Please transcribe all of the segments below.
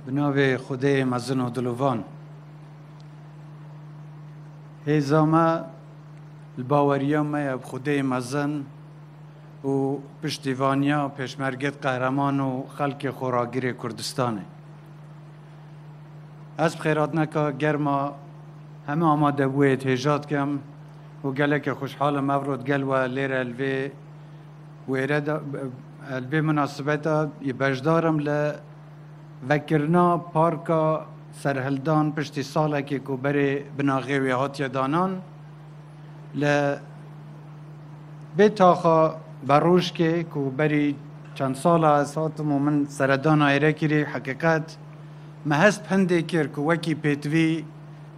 به نام خدای مزن و دلوان. هیزامه الباوریا ما خدای مزن و پشتیوانیا پیشمرگت قهرمان و خلق خوراگیر کردستانه. از بخیرات نکا گرما همه آماده بوید هجات کم و گله که خوشحال مورد گل و لیر الوی الوی مناسبتا بجدارم وکرنا پارکا سرهلدان پشتی ساله که کو بری بناغی و هاتیا دانان بتاخا بروش که کو بری چند ساله از هاتم و من سردان آیره کری حقیقت محست پنده کر که وکی پیتوی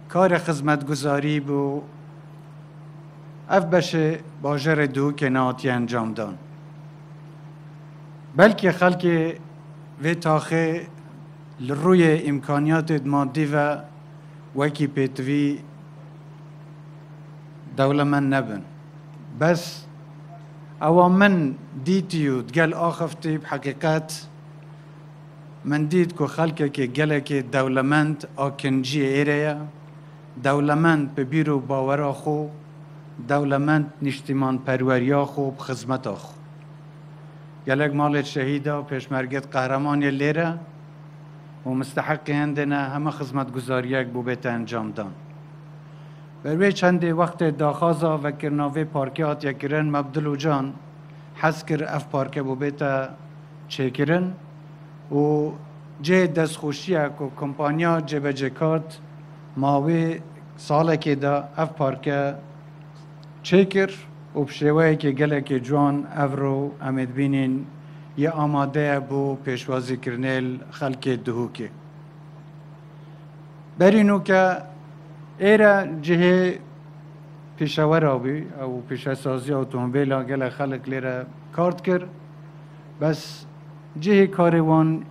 کار خدمت گذاری بو اف بشه باجر دو که ناتی انجام دان بلکه خلق و تاخه لروی امکانیات مادی و وکی پیتوی دولمن نبن بس او من دیتیو دگل آخفتی بحقیقت من دید که خلقه که گله که دولمند آکنجی ایره دولمند به بیرو باورا خو دولمند نشتیمان پروریا خو بخزمت خو گلک مالت شهیده و پیشمرگت قهرمانی لیره و مستحق هندنا همه خدمت گزاریک بو بیت انجام دان. بروی چند وقت داخازا و کرناوی پارکیات یکرن مبدلو جان حس کر اف پارکه بو بیت چیکرن و جه دست خوشیه که کمپانیا جبه جکارت ماوی ساله که دا اف پارکه چیکر و بشوهی که گله که جوان افرو امید بینین یه آماده بو پیشوازی کرنیل خلق دهوکی برینو که ایره جه پیشور آبی او پیشسازی اتومبیل گل خلق لیره کارت کر بس جه کاروان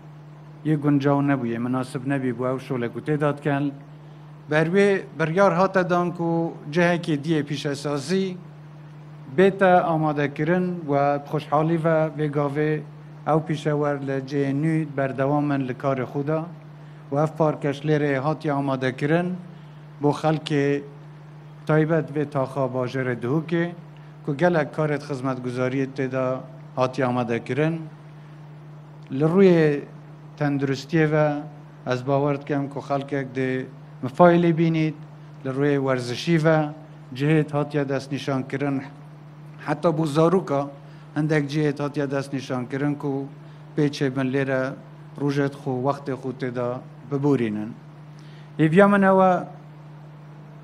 یه گنجاو نبویه مناسب نبی بو او شوله کتی داد کن بروی بریار هات دان که جه که دیه پیشسازی بیتا آماده کرن و خوشحالی و بگاوه او پیشور لجه نوید بردوامن لکار خودا و اف پارکش لیره هاتی آماده کرن بو خلق تایبت و تاخا باجر دهو که گلک کارت خدمت گذاری تدا هاتی آماده کرن لروی تندرستی و از باورد کم که خلق ده مفایلی بینید لروی ورزشی و جهت هاتی دست نشان کرن حتی بو زاروکا اندک جهت هاتی دست نشان کرن که پیچه من لیره روژت خو وقت خود تدا ببورینن ایویا من او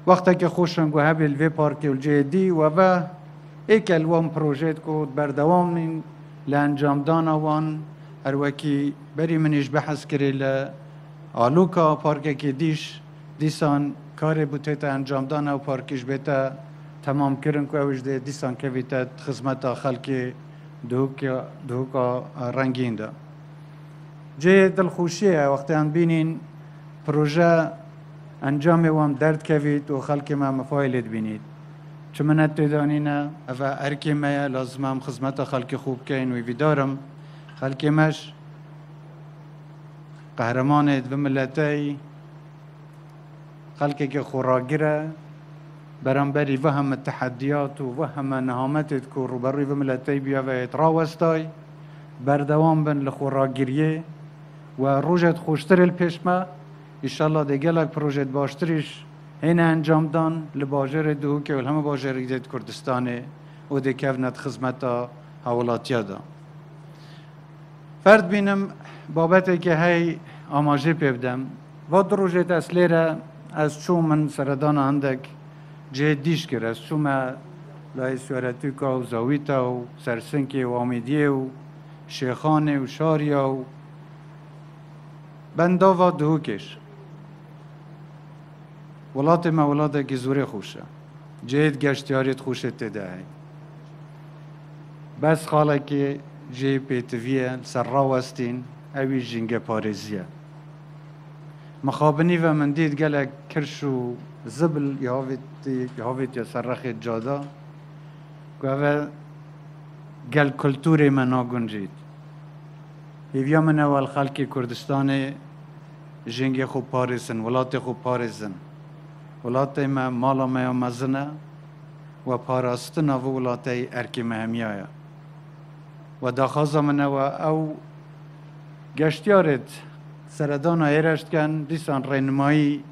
وقتا که خوشن گو هبیل وی پارکی الجهدی و با ایک الوان پروژیت که بردوام لانجام دان وان هر وکی بری منیش بحث کری لآلوکا پارکی که دیسان کار بوتیت انجام دان و پارکیش بیتا تمام کرن که اوش ده دیسان که ویتا خدمت خلق دهوکا رنگین ده جه دلخوشیه وقتی هم بینین پروژه انجام وام درد کوید و خلق ما مفایلت بینید چه منت دانینه و ارکی ما لازم هم خدمت خلق خوب کن و ویدارم خلق ماش قهرمانت و ملتی خلقی که خوراگیره برانبری و هم تحدیات و هم نهامتت که روبروی و ملتی بیا و اتراوستای بردوام بن لخوراگیریه و روژت خوشتر الپیشمه ایشالله دیگه پروژت باشتریش این انجام دان لباجر دو که همه باجر ایدت کردستانه و دیگه ونت خدمتا حولاتیا دا فرد بینم بابتی که هی آماجه پیبدم و در روژت اصلی را از چون من سردان اندک جهدیش کرد از چون من لای سوارتوکا و زاویتا و سرسنکی و آمیدیه و شیخانه و شاریا و بندا و دهوکش ولات ما ولاده که زوره خوشه جهد گشتیاریت خوشه تده بس خاله که جه پیتویه سر راوستین اوی جنگ پارزیه مخابنی و من دید گلک کرش و زبل یهاویت یا سرخ جادا که گل کلتور من آگنجید ایویا من اول خلق کردستان جنگی خوب پارزن ولات خوب پارزن ولات ما مالا ما مزنه و پاراستن و ولات ارکی مهمیه و داخازه منه و او گشتیارت سردان ایرشت کن دیسان رنمایی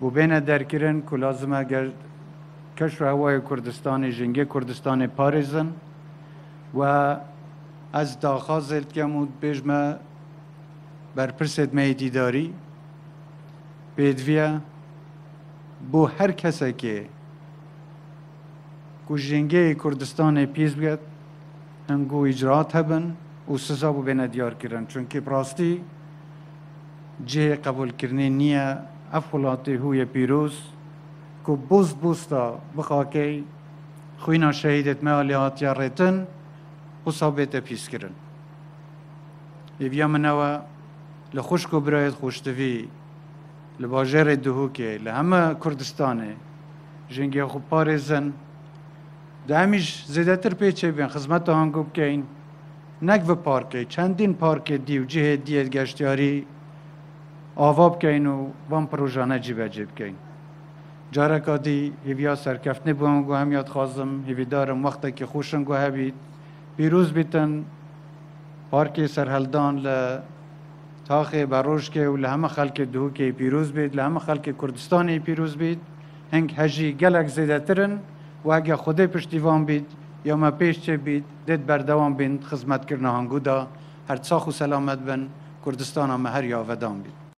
و بین درکرن که لازمه کشور هوای کردستان جنگی کردستان پارزن و از داخازت کمود بجمه بر پرسد میدیداری پیدویه بو هر کسی که جنگی کردستان پیش بگد هنگو اجرات هبن و سزا بو بین دیار کرن چونکه براستی جه قبول کرنی نیه افولاتی هوی پیروز که بوستا بخواکی خوینا شهیدت مالیات یا ریتن و ثابت پیس کرن ایویا منوه لخوش کو برایت خوشتوی لباجر دهو که لهمه کردستانه جنگی خوب پارزن دامیش زیده تر پیچه بین خدمت هنگو بکین نک و پارکی چندین پارک دیو جه دیت گشتیاری آواب کین و وان پروژانه جیبه جیب کین جارکا دی هیویا سرکفت نبوهم گو همیاد خوازم هیوی دارم وقتا که خوشن گو هبید پیروز بیتن پارک سرهلدان تاخ باروش که و لهمه خلق دهو که پیروز بید لهمه خلق کردستان پیروز بید هنگ هجی گلک زیده ترن و اگه خوده پشتیوان بید یا ما پیش چه بید دید بردوان بید خدمت کرنه هنگو دا هر چاخ و سلامت بن کردستان هم هر یاودان بید